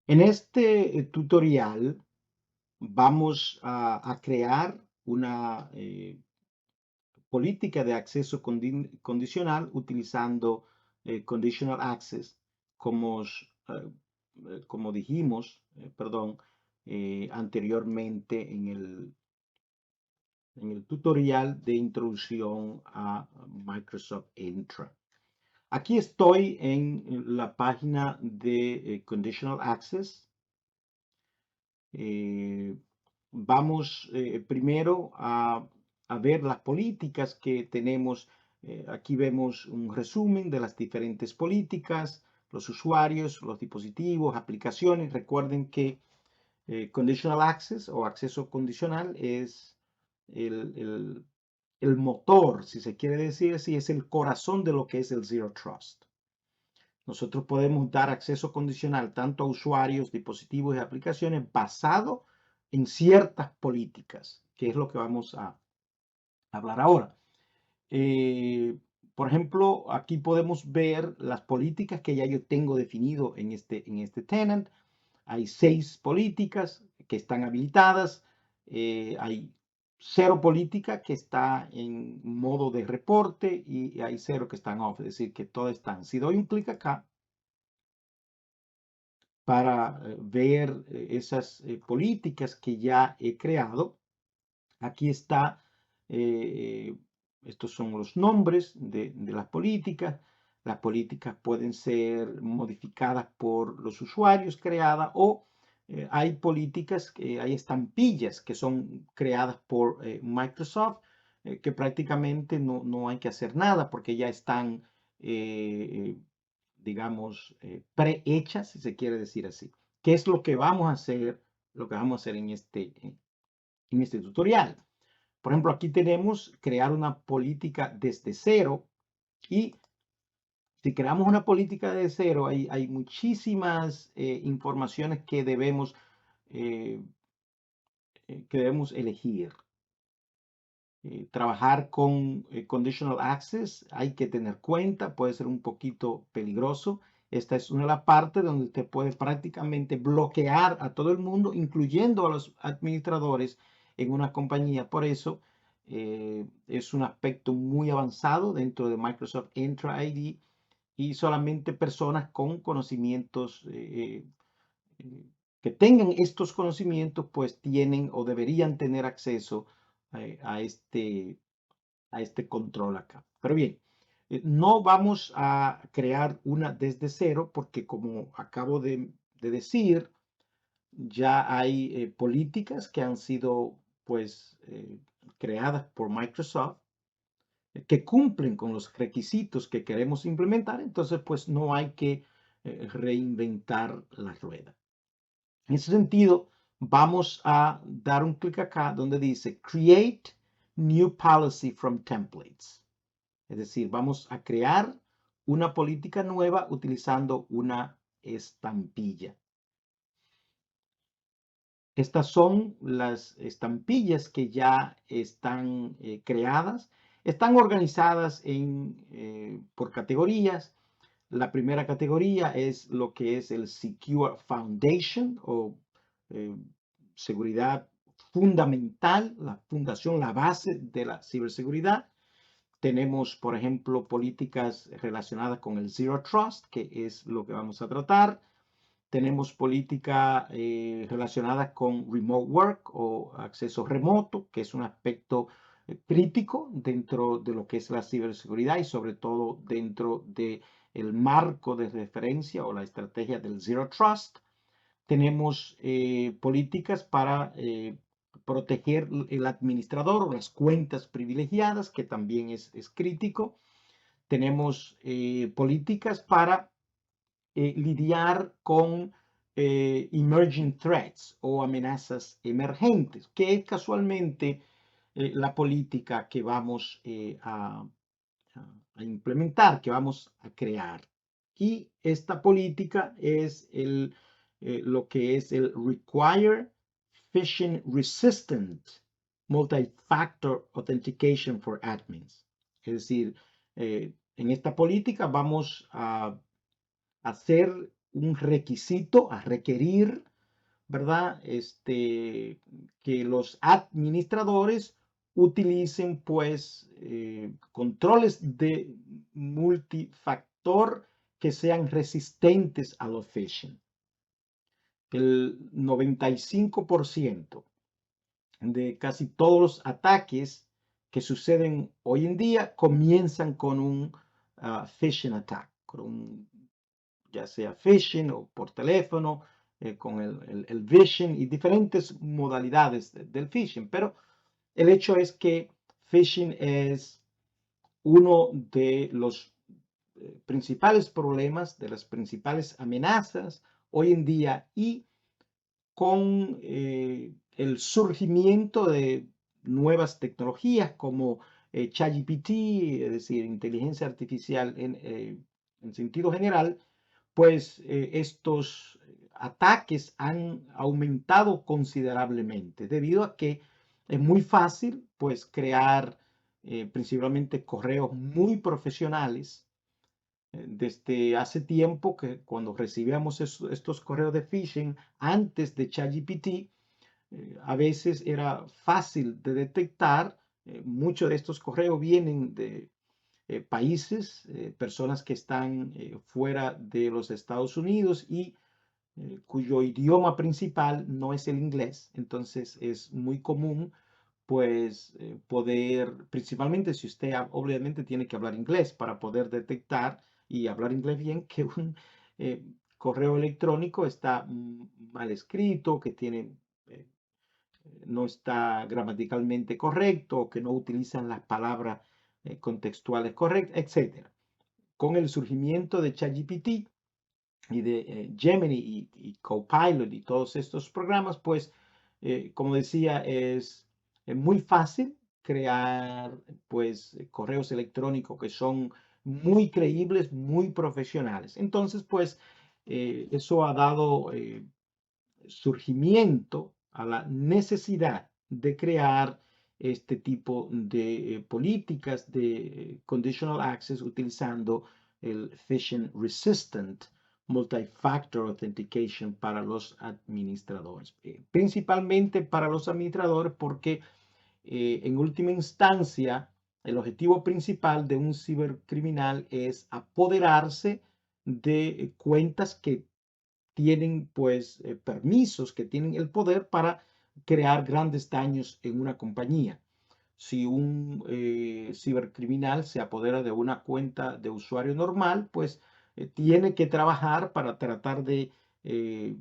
En este tutorial vamos a crear una política de acceso condicional utilizando conditional access como, como dijimos, perdón, anteriormente en el tutorial de introducción a Microsoft Entra. Aquí estoy en la página de Conditional Access. Eh, Vamos primero a ver las políticas que tenemos. Aquí vemos un resumen de las diferentes políticas, los usuarios, los dispositivos, aplicaciones. Recuerden que Conditional Access o acceso condicional es el, el- el motor, si se quiere decir así, es el corazón de lo que es el Zero Trust. Nosotros podemos dar acceso condicional tanto a usuarios, dispositivos y aplicaciones basado en ciertas políticas, que es lo que vamos a hablar ahora. Eh, por ejemplo, aquí podemos ver las políticas que ya yo tengo definido en este tenant. Hay 6 políticas que están habilitadas. Hay 0 política que está en modo de reporte y hay 0 que están off, es decir, que todas están. Si doy un clic acá, para ver esas políticas que ya he creado. Aquí está, eh, estos son los nombres de las políticas. Las políticas pueden ser modificadas por los usuarios creadas o hay políticas, hay estampillas que son creadas por Microsoft que prácticamente no hay que hacer nada porque ya están digamos, prehechas, si se quiere decir así. ¿Qué es lo que vamos a hacer? Lo que vamos a hacer en este tutorial. Por ejemplo, aquí tenemos crear una política desde cero y si creamos una política de cero, hay muchísimas informaciones eh, que debemos elegir. Trabajar con conditional access hay que tener cuenta, puede ser un poquito peligroso. Esta es una de las partes donde usted puede prácticamente bloquear a todo el mundo, incluyendo a los administradores en una compañía. Por eso es un aspecto muy avanzado dentro de Microsoft Entra ID y solamente personas con conocimientos que tengan estos conocimientos, pues tienen o deberían tener acceso a este control acá. Pero bien, no vamos a crear una desde cero porque como acabo de decir, ya hay políticas que han sido pues creadas por Microsoft que cumplen con los requisitos que queremos implementar, entonces pues no hay que reinventar la rueda. En ese sentido, vamos a dar un clic acá donde dice Create New Policy from Templates. Es decir, vamos a crear una política nueva utilizando una estampilla. Estas son las estampillas que ya están creadas. Están organizadas por categorías. La primera categoría es lo que es el Secure Foundation o eh, seguridad fundamental, la fundación, la base de la ciberseguridad. Tenemos, por ejemplo, políticas relacionadas con el Zero Trust, que es lo que vamos a tratar. Tenemos política relacionada con remote work o acceso remoto, que es un aspecto crítico dentro de lo que es la ciberseguridad y sobre todo dentro del marco de referencia o la estrategia del Zero Trust. Tenemos políticas para proteger el administrador o las cuentas privilegiadas, que también es crítico. Tenemos políticas para lidiar con emerging threats o amenazas emergentes, que es casualmente la política que vamos a implementar, que vamos a crear. Y esta política es lo que es el Require Phishing Resistant Multi-Factor Authentication for Admins. Es decir, en esta política vamos a hacer un requisito, a requerir, ¿verdad? Que los administradores utilicen pues controles de multifactor que sean resistentes a los phishing. El 95% de casi todos los ataques que suceden hoy en día comienzan con un phishing attack, ya sea phishing o por teléfono, con el phishing y diferentes modalidades del phishing. Pero el hecho es que phishing es uno de los principales problemas, de las principales amenazas hoy en día, y con el surgimiento de nuevas tecnologías como ChatGPT, es decir, inteligencia artificial en sentido general, pues estos ataques han aumentado considerablemente debido a que es muy fácil pues crear principalmente correos muy profesionales. Desde hace tiempo que cuando recibíamos estos correos de phishing antes de ChatGPT, a veces era fácil de detectar. Muchos de estos correos vienen de países, personas que están fuera de los Estados Unidos y cuyo idioma principal no es el inglés. Entonces es muy común pues poder, principalmente si usted obviamente tiene que hablar inglés para poder detectar y hablar inglés bien, que un eh, correo electrónico está mal escrito, que tiene, eh, no está gramaticalmente correcto, que no utilizan las palabras contextuales correctas, etcétera. Con el surgimiento de ChatGPT y de Gemini y Copilot y todos estos programas, pues, como decía, es muy fácil crear, pues, correos electrónicos que son muy creíbles, muy profesionales. Entonces, pues, eso ha dado surgimiento a la necesidad de crear este tipo de políticas de conditional access utilizando el phishing resistant multi-factor authentication para los administradores, principalmente para los administradores porque en última instancia el objetivo principal de un cibercriminal es apoderarse de cuentas que tienen pues permisos, que tienen el poder para crear grandes daños en una compañía. Si un cibercriminal se apodera de una cuenta de usuario normal, pues tiene que trabajar para tratar de eh,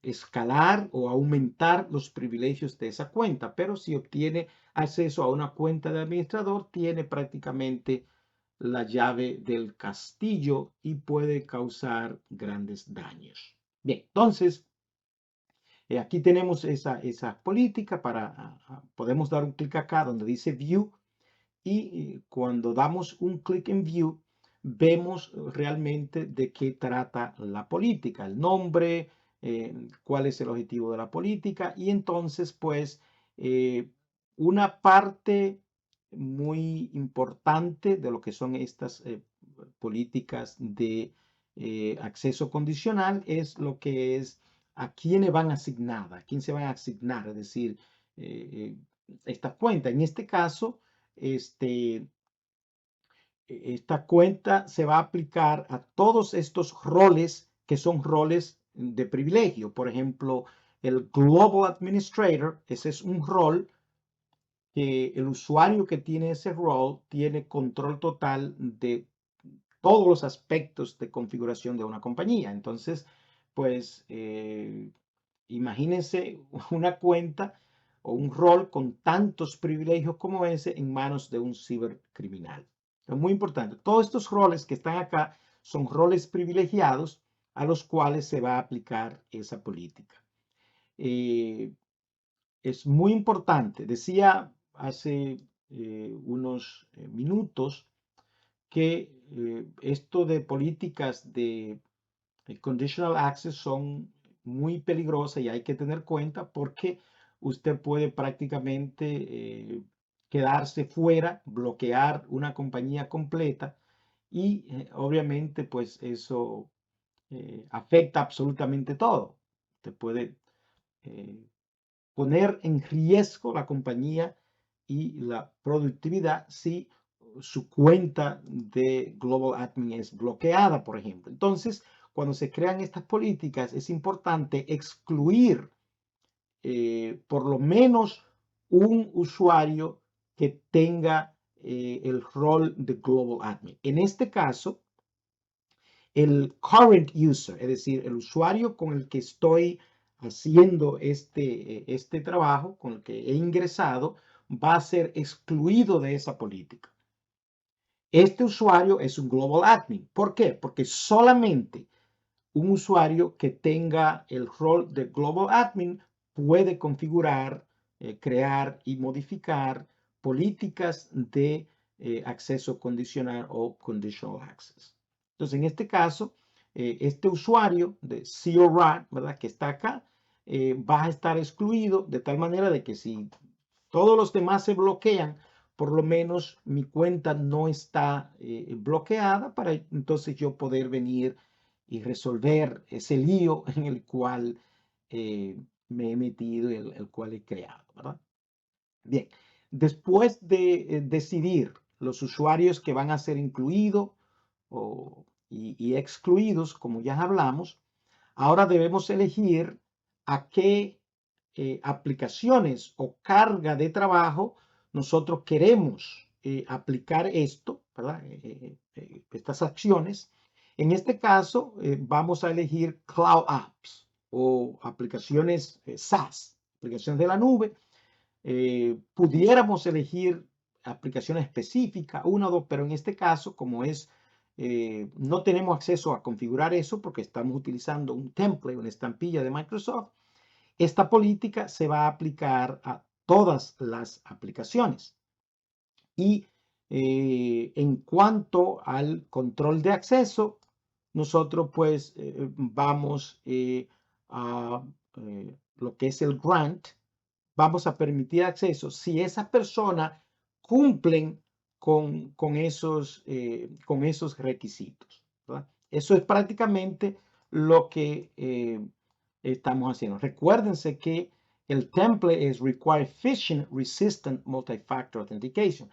escalar o aumentar los privilegios de esa cuenta. Pero si obtiene acceso a una cuenta de administrador, tiene prácticamente la llave del castillo y puede causar grandes daños. Bien, entonces, aquí tenemos esa política para, podemos dar un clic acá donde dice View y cuando damos un clic en View, vemos realmente de qué trata la política, el nombre, cuál es el objetivo de la política y entonces pues una parte muy importante de lo que son estas políticas de acceso condicional es lo que es a quiénes van asignadas, a quién se van a asignar, es decir, eh, esta cuenta. En este caso, este, esta cuenta se va a aplicar a todos estos roles que son roles de privilegio. Por ejemplo, el Global Administrator, ese es un rol que el usuario que tiene ese rol tiene control total de todos los aspectos de configuración de una compañía. Entonces, pues imagínense una cuenta o un rol con tantos privilegios como ese en manos de un cibercriminal. Es muy importante. Todos estos roles que están acá son roles privilegiados a los cuales se va a aplicar esa política. Eh, es muy importante. Decía hace unos minutos que esto de políticas de conditional access son muy peligrosas y hay que tener cuenta porque usted puede prácticamente quedarse fuera, bloquear una compañía completa y obviamente pues eso afecta absolutamente todo. Te puede eh, poner en riesgo la compañía y la productividad si su cuenta de Global Admin es bloqueada, por ejemplo. Entonces, cuando se crean estas políticas, es importante excluir por lo menos un usuario que tenga el rol de Global Admin. En este caso, el current user, es decir, el usuario con el que estoy haciendo este trabajo, con el que he ingresado, va a ser excluido de esa política. Este usuario es un Global Admin. ¿Por qué? Porque solamente un usuario que tenga el rol de Global Admin puede configurar, crear y modificar políticas de acceso condicional o conditional access. Entonces, en este caso, este usuario de CORAD, ¿verdad? Que está acá, va a estar excluido de tal manera de que si todos los demás se bloquean, por lo menos mi cuenta no está bloqueada para entonces yo poder venir y resolver ese lío en el cual me he metido y el cual he creado, ¿verdad? Bien, después de decidir los usuarios que van a ser incluidos y excluidos, como ya hablamos, ahora debemos elegir a qué aplicaciones o carga de trabajo nosotros queremos aplicar esto, ¿verdad? Estas acciones. En este caso, vamos a elegir Cloud Apps o aplicaciones SaaS, aplicaciones de la nube. Pudiéramos elegir aplicaciones específicas, una o dos, pero en este caso, como es, no tenemos acceso a configurar eso porque estamos utilizando un template, una estampilla de Microsoft. Esta política se va a aplicar a todas las aplicaciones. Y en cuanto al control de acceso, nosotros pues vamos a lo que es el grant, vamos a permitir acceso si esas personas cumplen con esos requisitos, ¿verdad? Eso es prácticamente lo que estamos haciendo. Recuérdense que el template es Require Phishing Resistant Multi-Factor Authentication.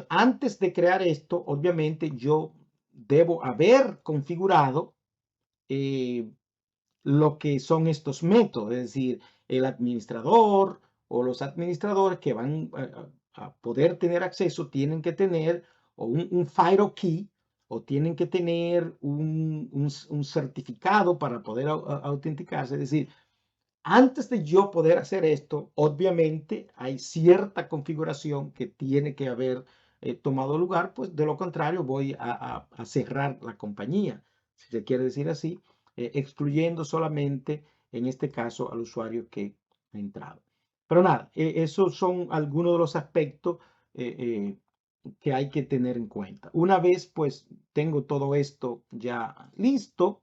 Antes de crear esto, obviamente yo debo haber configurado eh, lo que son estos métodos, es decir, el administrador o los administradores que van a poder tener acceso tienen que tener o un FIDO key o tienen que tener un certificado para poder autenticarse. Es decir, antes de yo poder hacer esto, obviamente hay cierta configuración que tiene que haber tomado lugar, pues de lo contrario voy a cerrar la compañía, si se quiere decir así, excluyendo solamente en este caso al usuario que ha entrado. Pero nada, esos son algunos de los aspectos que hay que tener en cuenta. Una vez pues tengo todo esto ya listo,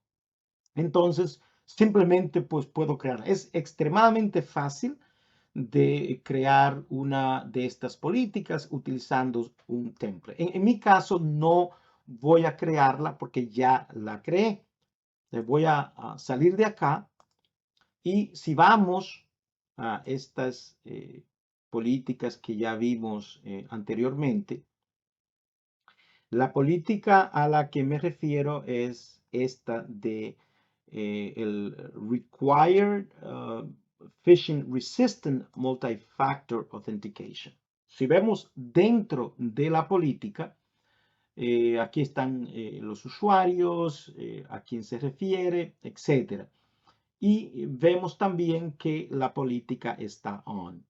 entonces simplemente pues puedo crear. Es extremadamente fácil de crear una de estas políticas utilizando un template. En mi caso no voy a crearla porque ya la creé. Voy a salir de acá y si vamos a estas políticas que ya vimos anteriormente, la política a la que me refiero es esta de el Required Phishing Resistant Multi-Factor Authentication. Si vemos dentro de la política, aquí están los usuarios, a quién se refiere, etc. Y vemos también que la política está on.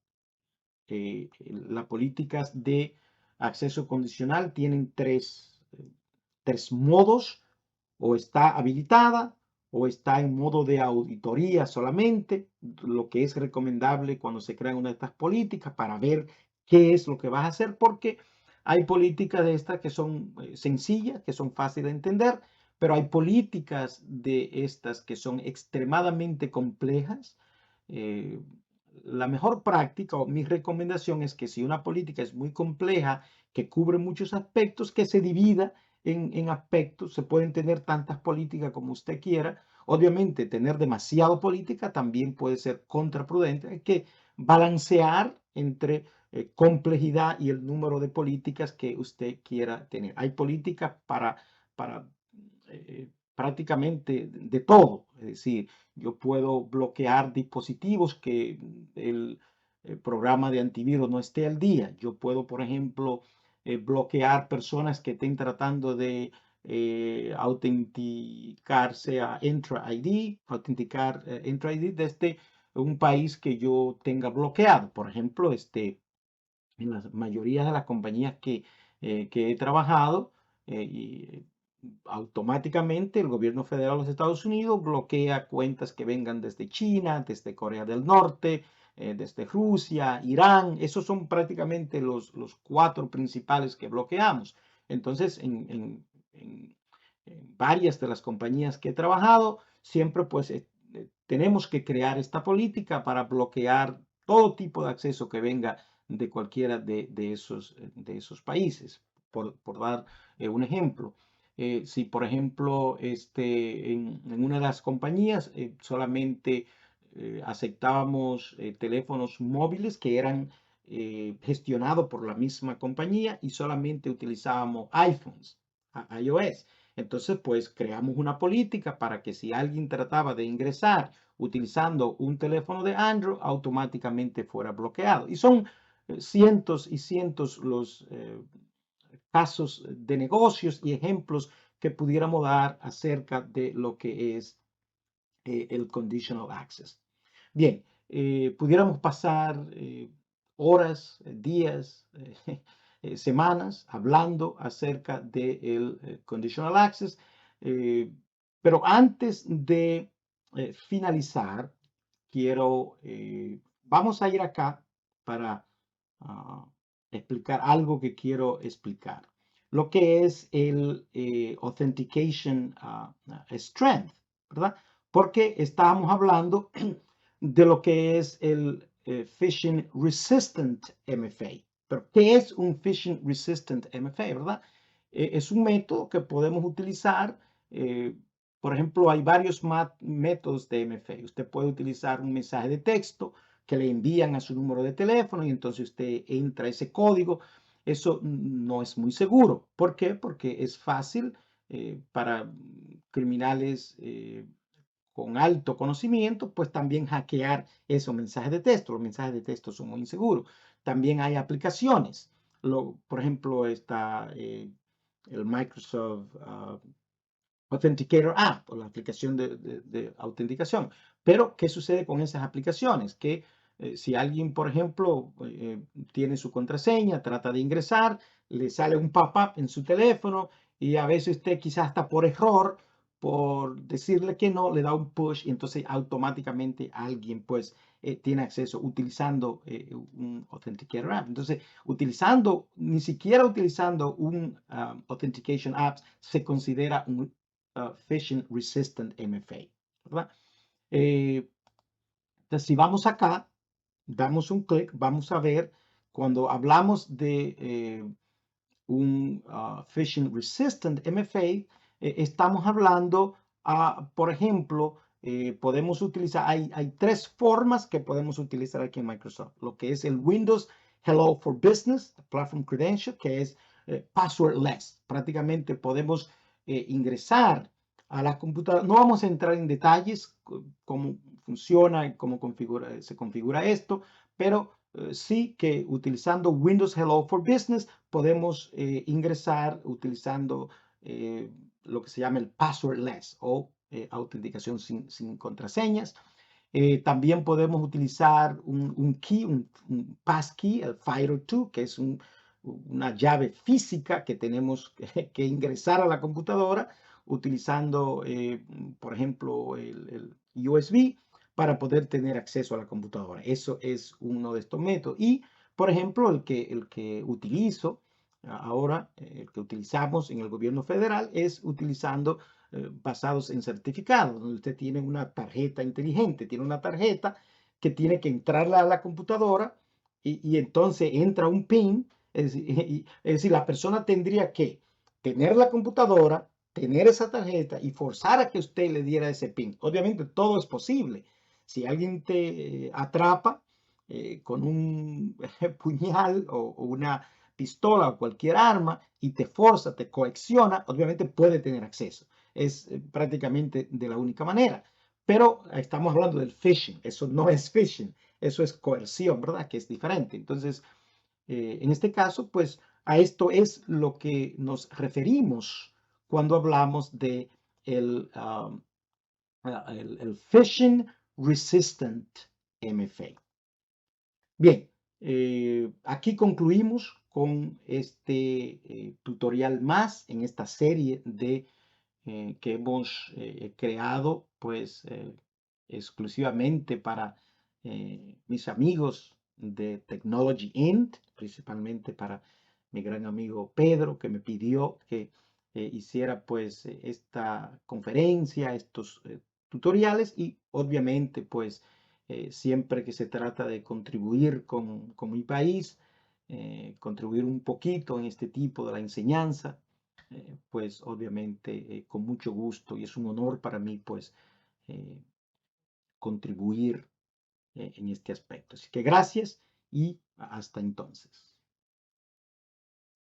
Las políticas de acceso condicional tienen tres modos: o está habilitada o está en modo de auditoría solamente, lo que es recomendable cuando se crean una de estas políticas para ver qué es lo que vas a hacer, porque hay políticas de estas que son sencillas, que son fáciles de entender, pero hay políticas de estas que son extremadamente complejas. Eh, la mejor práctica o mi recomendación es que si una política es muy compleja, que cubre muchos aspectos, que se divida en aspectos. Se pueden tener tantas políticas como usted quiera. Obviamente, tener demasiado política también puede ser contraproducente. Hay que balancear entre complejidad y el número de políticas que usted quiera tener. Hay políticas para prácticamente de todo. Es decir, yo puedo bloquear dispositivos que el programa de antivirus no esté al día. Yo puedo, por ejemplo, bloquear personas que estén tratando de autenticarse a Entra ID, autenticar Entra ID desde un país que yo tenga bloqueado. Por ejemplo, en la mayoría de las compañías que he trabajado, automáticamente el gobierno federal de los Estados Unidos bloquea cuentas que vengan desde China, desde Corea del Norte, desde Rusia, Irán. Esos son prácticamente los cuatro principales que bloqueamos. Entonces, en varias de las compañías que he trabajado, siempre pues tenemos que crear esta política para bloquear todo tipo de acceso que venga de cualquiera de esos países. Por dar un ejemplo. Si, por ejemplo, en una de las compañías solamente aceptábamos teléfonos móviles que eran gestionados por la misma compañía y solamente utilizábamos iPhones, iOS. Entonces, pues creamos una política para que si alguien trataba de ingresar utilizando un teléfono de Android, automáticamente fuera bloqueado. Y son cientos y cientos los casos de negocios y ejemplos que pudiéramos dar acerca de lo que es el conditional access. Bien, pudiéramos pasar horas, días, semanas hablando acerca del conditional access, eh, pero antes de finalizar, vamos a ir acá para uh, explicar algo que quiero explicar. Lo que es el Authentication Strength, ¿verdad? Porque estábamos hablando de lo que es el Phishing Resistant MFA. Pero, ¿qué es un Phishing Resistant MFA, verdad? Es un método que podemos utilizar. Por ejemplo, hay varios métodos de MFA. Usted puede utilizar un mensaje de texto que le envían a su número de teléfono y entonces usted entra ese código. Eso no es muy seguro. ¿Por qué? Porque es fácil para criminales con alto conocimiento, pues también hackear esos mensajes de texto. Los mensajes de texto son muy inseguros. También hay aplicaciones. Por ejemplo, está el Microsoft Authenticator App, o la aplicación de autenticación. Pero, ¿qué sucede con esas aplicaciones? Que si alguien, por ejemplo, tiene su contraseña, trata de ingresar, le sale un pop-up en su teléfono y a veces usted quizás hasta por error, por decirle que no, le da un push y entonces automáticamente alguien pues tiene acceso utilizando un Authenticator App. Entonces, ni siquiera utilizando un Authentication App se considera un Phishing Resistant MFA, ¿verdad? Entonces, si vamos acá, damos un clic, vamos a ver cuando hablamos de un Phishing Resistant MFA, estamos hablando, por ejemplo, podemos utilizar, hay tres formas que podemos utilizar aquí en Microsoft. Lo que es el Windows Hello for Business, Platform Credential, que es passwordless. Prácticamente podemos ingresar a la computadora. No vamos a entrar en detalles cómo funciona y cómo se configura esto, pero sí que utilizando Windows Hello for Business podemos ingresar utilizando lo que se llama el passwordless o autenticación sin contraseñas. También podemos utilizar un passkey, el FIDO2, que es una llave física que tenemos que ingresar a la computadora utilizando, por ejemplo, el USB para poder tener acceso a la computadora. Eso es uno de estos métodos. Y, por ejemplo, el que utilizo ahora, el que utilizamos en el gobierno federal es utilizando basados en certificados, donde usted tiene una tarjeta inteligente, tiene una tarjeta que tiene que entrar a la computadora y entonces entra un PIN, es decir, la persona tendría que tener la computadora, tener esa tarjeta y forzar a que usted le diera ese PIN. Obviamente todo es posible. Si alguien te atrapa con un puñal o una pistola o cualquier arma y te forza, te coacciona, obviamente puede tener acceso. Es prácticamente de la única manera. Pero estamos hablando del phishing. Eso no es phishing, eso es coerción, ¿verdad? Que es diferente. Entonces, en este caso, pues a esto es lo que nos referimos cuando hablamos de el phishing resistant MFA. Bien, aquí concluimos con este tutorial más en esta serie de que hemos creado pues exclusivamente para mis amigos de Technology Inc., principalmente para mi gran amigo Pedro, que me pidió que hiciera pues esta conferencia, estos tutoriales y obviamente pues siempre que se trata de contribuir con mi país, contribuir un poquito en este tipo de la enseñanza, pues obviamente con mucho gusto y es un honor para mí pues eh, contribuir en este aspecto. Así que gracias y hasta entonces.